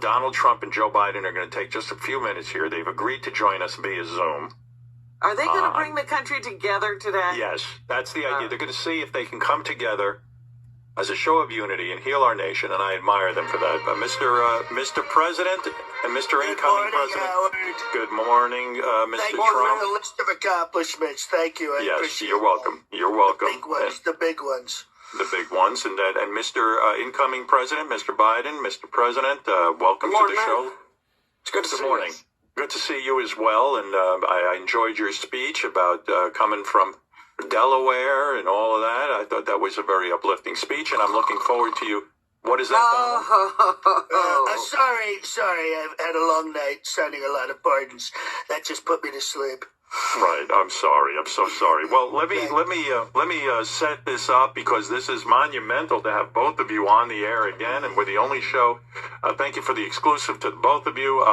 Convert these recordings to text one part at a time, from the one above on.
Donald Trump and Joe Biden are going to take just a few minutes here. They've agreed to join us via Zoom. Are they going to bring the country together today? Yes, that's the idea. They're going to see if they can come together as a show of unity and heal our nation, and I admire them for that. Mr. President and Mr. Incoming President. Howard. Good morning, Mr. Thank you Trump. for the list of accomplishments. Thank you. I Yes, appreciate you're welcome. You're welcome. The big ones. The big ones, and Mr. Incoming President, Mr. Biden, Mr. President, welcome Good morning, to the show. It's good to Good see morning. you. Good to see you as well, and I enjoyed your speech about coming from Delaware and all of that. I thought that was a very uplifting speech, and I'm looking forward to you. What is that? Sorry. I've had a long night signing a lot of pardons. That just put me to sleep. Right. I'm sorry. I'm so sorry. Well, let me set this up because this is monumental to have both of you on the air again, and we're the only show. Thank you for the exclusive to both of you.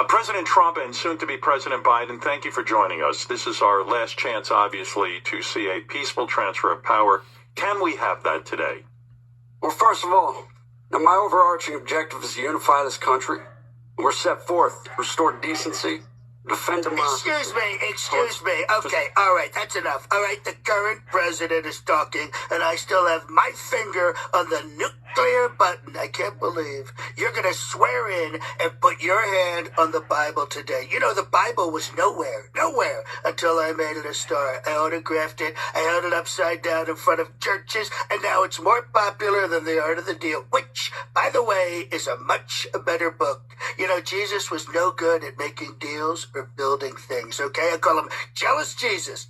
President Trump and soon-to-be President Biden, thank you for joining us. This is our last chance, obviously, to see a peaceful transfer of power. Can we have that today? Well, first of all, now my overarching objective is to unify this country. We're set forth to restore decency, defend democracy. Excuse me. Okay, all right, that's enough. All right, the current president is talking, and I still have my finger on the nuclear button. I can't believe you're going to swear in and put your hand on the Bible today. You know, the Bible was nowhere until I made it a star. I autographed it. I held it upside down in front of churches, and now it's more popular than The Art of the Deal, which, by the way, is a much better book. You know, Jesus was no good at making deals or building things, okay? I call him Jealous Jesus.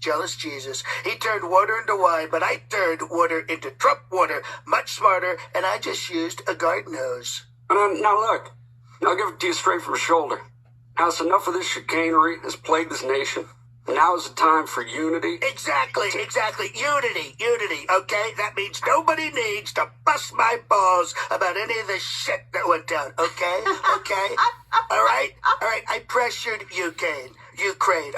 He turned water into wine, but I turned water into Trump water, much smarter, and I just used a garden hose. Now look, I'll give it to you straight from the shoulder. Now it's enough of this chicanery has plagued this nation. Now is the time for unity. Exactly. Unity, okay? That means nobody needs to bust my balls about any of the shit that went down, okay? All right? I pressured Ukraine,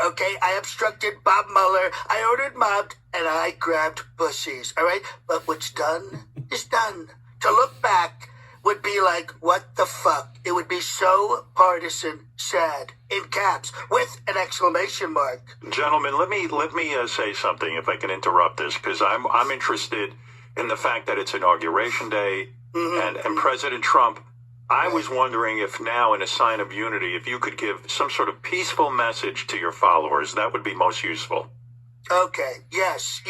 okay? I obstructed Bob Mueller, I ordered mobbed, and I grabbed pussies, all right? But what's done is done. To look back would be like, what the fuck? It would be so partisan, sad, in caps, with an exclamation mark. Gentlemen, let me say something, if I can interrupt this, because I'm interested in the fact that it's Inauguration Day, and President Trump. I was wondering if now, in a sign of unity, if you could give some sort of peaceful message to your followers, that would be most useful. Okay, yes.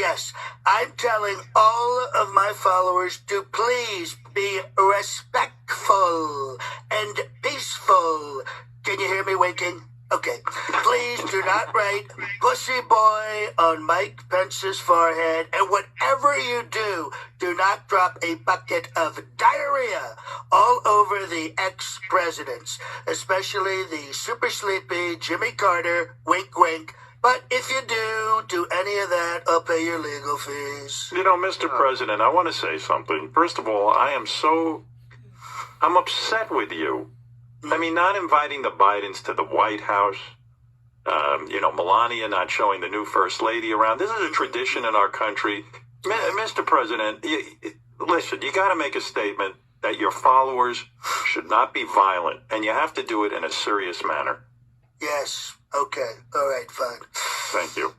I'm telling all of my followers to please be respectful and peaceful. Can you hear me winking? Okay. Please do not write pussy boy on Mike Pence's forehead, and whatever you do not drop a bucket of diarrhea all over the ex-presidents, especially the super sleepy Jimmy Carter, wink wink. But if you do any of that, I'll pay your legal fees. You know, Mr. President, I want to say something. First of all, I'm upset with you. I mean, not inviting the Bidens to the White House, Melania not showing the new First Lady around. This is a tradition in our country. Mr. President, listen, you got to make a statement that your followers should not be violent, and you have to do it in a serious manner. Yes. Okay. All right, fine. Thank you.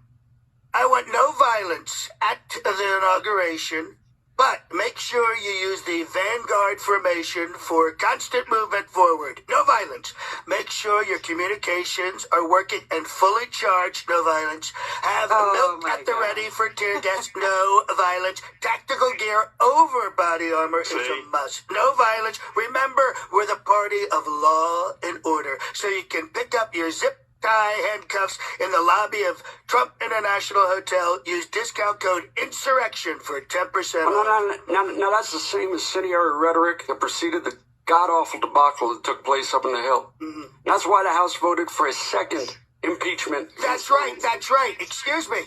I want no violence at the inauguration, but make sure you use the vanguard formation for constant movement forward. No violence. Make sure your communications are working and fully charged. No violence. Have milk at the ready for tear gas. No violence. Tactical gear over body armor is a must. No violence. Remember, we're the party of law and order, so you can pick up your zip tie handcuffs in the lobby of Trump International Hotel. Use discount code INSURRECTION for 10% off. Now that's the same incendiary rhetoric that preceded the god-awful debacle that took place up in the Hill. That's why the House voted for a second impeachment. That's right. Excuse me.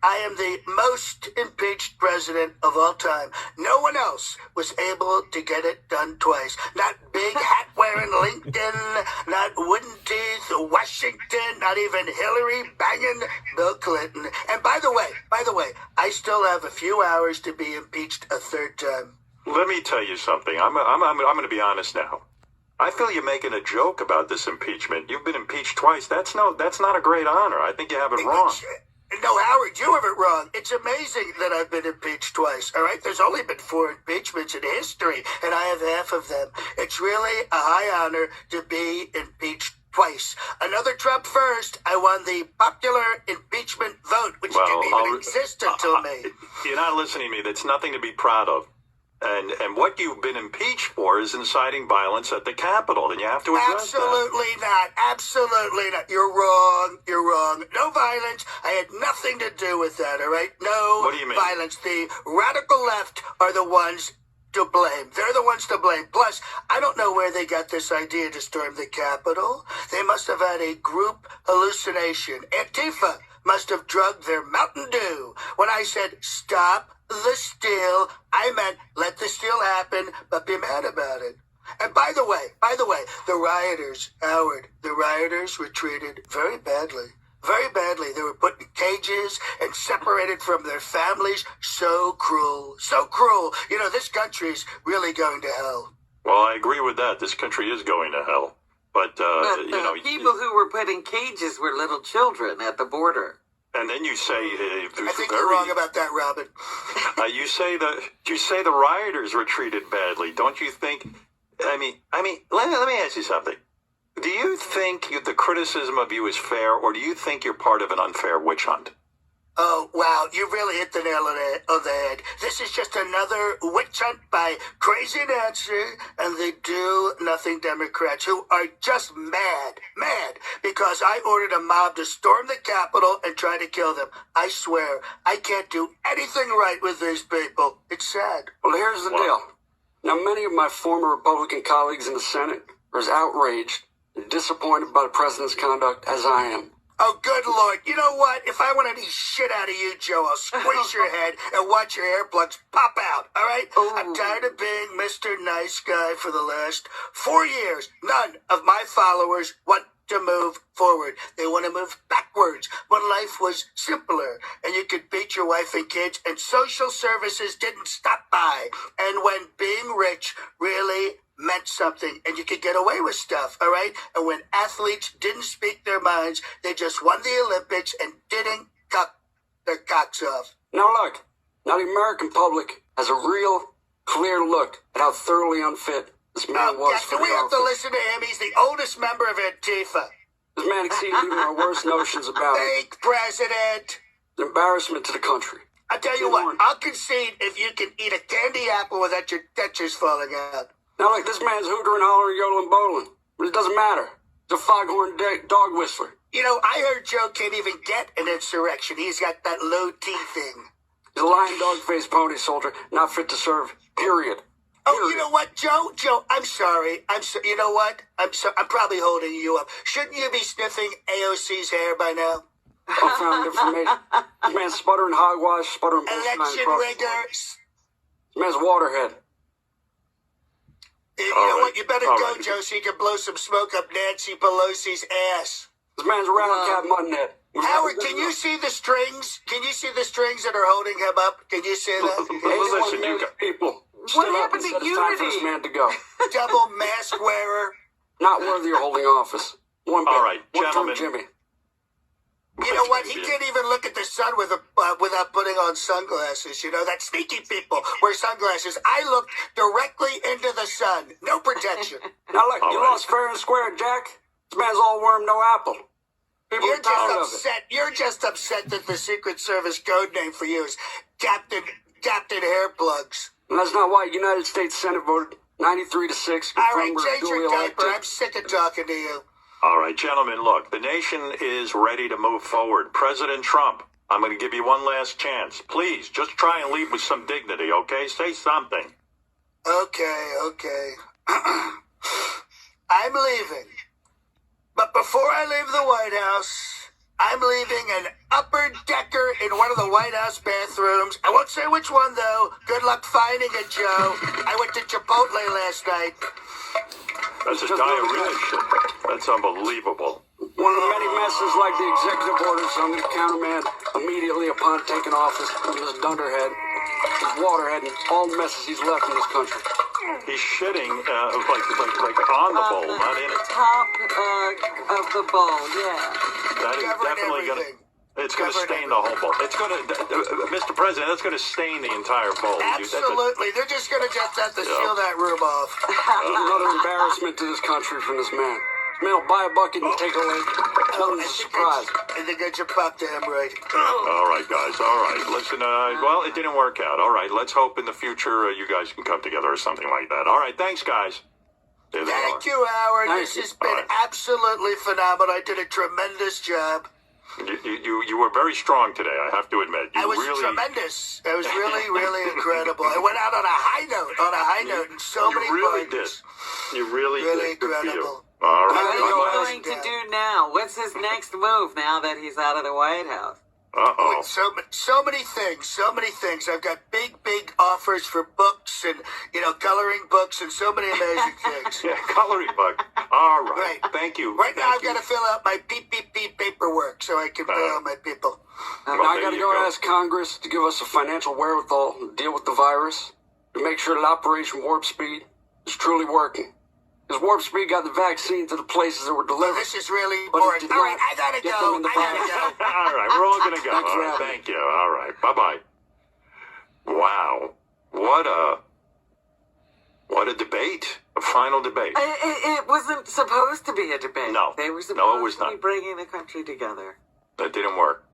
I am the most impeached president of all time. No one else was able to get it done twice. Not big hat-wearing Lincoln, not wooden teeth Washington, not even Hillary banging Bill Clinton. And by the way, I still have a few hours to be impeached a third time. Let me tell you something. I'm going to be honest now. I feel you're making a joke about this impeachment. You've been impeached twice. That's not a great honor. I think you have it wrong. No, Howard, you have it wrong. It's amazing that I've been impeached twice, all right? There's only been 4 impeachments in history, and I have half of them. It's really a high honor to be impeached twice. Another Trump first, I won the popular impeachment vote, which didn't even exist until me. You're not listening to me. That's nothing to be proud of. And what you've been impeached for is inciting violence at the Capitol, and you have to address Absolutely not. Absolutely not. You're wrong. You're wrong. No violence. I had nothing to do with that, all right? No What do you mean? violence. The radical left are the ones to blame. They're the ones to blame. Plus, I don't know where they got this idea to storm the Capitol. They must have had a group hallucination. Antifa must have drugged their Mountain Dew. When I said, stop the steal, I meant let the steal happen, but be mad about it. And by the way, the rioters, Howard, the rioters were treated very badly. Very badly. They were put in cages and separated from their families. So cruel. So cruel. You know, this country's really going to hell. Well, I agree with that. This country is going to hell. But you know, people who were put in cages were little children at the border. And then you say I think you're wrong about that, Robin. you say the rioters were treated badly. Don't you think? I mean, let me ask you something. Do you think the criticism of you is fair, or do you think you're part of an unfair witch hunt? Oh, wow, you really hit the nail on the head. This is just another witch hunt by Crazy Nancy and the do-nothing Democrats who are just mad, because I ordered a mob to storm the Capitol and try to kill them. I swear, I can't do anything right with these people. It's sad. Well, here's the deal. Now, many of my former Republican colleagues in the Senate are as outraged and disappointed by the president's conduct as I am. Oh, good Lord. You know what? If I want any shit out of you, Joe, I'll squeeze your head and watch your hair plugs pop out, all right? Ooh. I'm tired of being Mr. Nice Guy for the last 4 years. None of my followers want to move forward. They want to move backwards when life was simpler and you could beat your wife and kids and social services didn't stop by. And when being rich really meant something and you could get away with stuff, all right? And when athletes didn't speak their minds, they just won the Olympics and didn't cut their cocks off. Now look, now the American public has a real, clear look at how thoroughly unfit this man was for do the we have to office. listen to him? He's the oldest member of Antifa. This man exceeded even our worst notions about it. Fake president. An embarrassment to the country. I tell you what, I'll concede if you can eat a candy apple without your dentures falling out. Now look, this man's hooter and hollering, yodeling, bowling. But it doesn't matter. He's a foghorn dog whistler. You know, I heard Joe can't even get an insurrection. He's got that low T thing. He's a lying dog-faced pony soldier, not fit to serve, period. Oh, you know what, Joe? Joe, I'm sorry. You know what? I'm probably holding you up. Shouldn't you be sniffing AOC's hair by now? Unfound information. This man's sputtering hogwash, sputtering bullshit. Election riggers. This man's waterhead. You know what? You better All go, right. Joe, so you can blow some smoke up Nancy Pelosi's ass. This man's a round cat muttonhead. Howard, can you see the strings? Can you see the strings that are holding him up? Can you see that? Listen, you got people. What happened to It's time for this unity? man to go. Double mask wearer. Not worthy of holding office. One bit. All right, One gentlemen. Jimmy. You know what? He can't even look at the sun without putting on sunglasses. You know, that sneaky people wear sunglasses. I looked directly into the sun. No protection. Now look, you right. lost fair and square, Jack. This man's all worm, no apple. People You're are tired just of it. upset. You're just upset that the Secret Service code name for you is Captain Hair Plugs. And that's not why United States Senate voted 93-6. All right, confirmed we're change duly your diaper. elected. I'm sick of talking to you. All right, gentlemen, look, the nation is ready to move forward. President Trump, I'm going to give you one last chance. Please, just try and leave with some dignity, okay? Say something. Okay. I'm leaving. But before I leave the White House, I'm leaving an upper decker in one of the White House bathrooms. I won't say which one, though. Good luck finding it, Joe. I went to Chipotle last night. That's a diarrhea shit. That's unbelievable. One of the many messes like the executive orders on the counterman immediately upon taking office from this dunderhead, his waterhead, and all the messes he's left in this country. He's shitting like like on the bowl, not in it. Top of the bowl, yeah. That is Covering definitely going to. everything. It's going to Covering stain the whole bowl. It's going to, Mr. President, that's going to stain the entire bowl. Absolutely. They're just going to have to seal that room off. Another embarrassment to this country from this man. This man will buy a bucket and take away. Tell him it's a surprise. I think I just popped him right. All right, guys. All right. Listen, well, it didn't work out. All right. Let's hope in the future you guys can come together or something like that. All right. Thanks, guys. There they Thank are. you, Howard. Thank This you. has been All right. absolutely phenomenal. I did a tremendous job. You were very strong today, I have to admit. You I was really, tremendous. I was really, really incredible. I went out on a high note, and so many You really did. buttons. You really Really did. Good for you. incredible. All What right. is he Well, going to do now? What's his next move now that he's out of the White House? Uh-oh. With so many things. I've got big offers for books and, coloring books and so many amazing things. Yeah, coloring book. All right. Right. Thank you. Right now, I've Thank got to fill out my PPP paperwork so I can pay all my people. Well, Now I there got to you go go. ask Congress to give us the financial wherewithal to deal with the virus, to make sure that Operation Warp Speed is truly working. Because Warp Speed got the vaccine to the places that were delivered. This is really But it important. did All right, not I gotta get go. them in the I gotta go. All right, we're all going to go. Thanks All for right, having me. thank you. All right, bye-bye. Wow. What a debate. A final debate. It wasn't supposed to be a debate. No. They were No, supposed it was to be not. bringing the country together. That didn't work.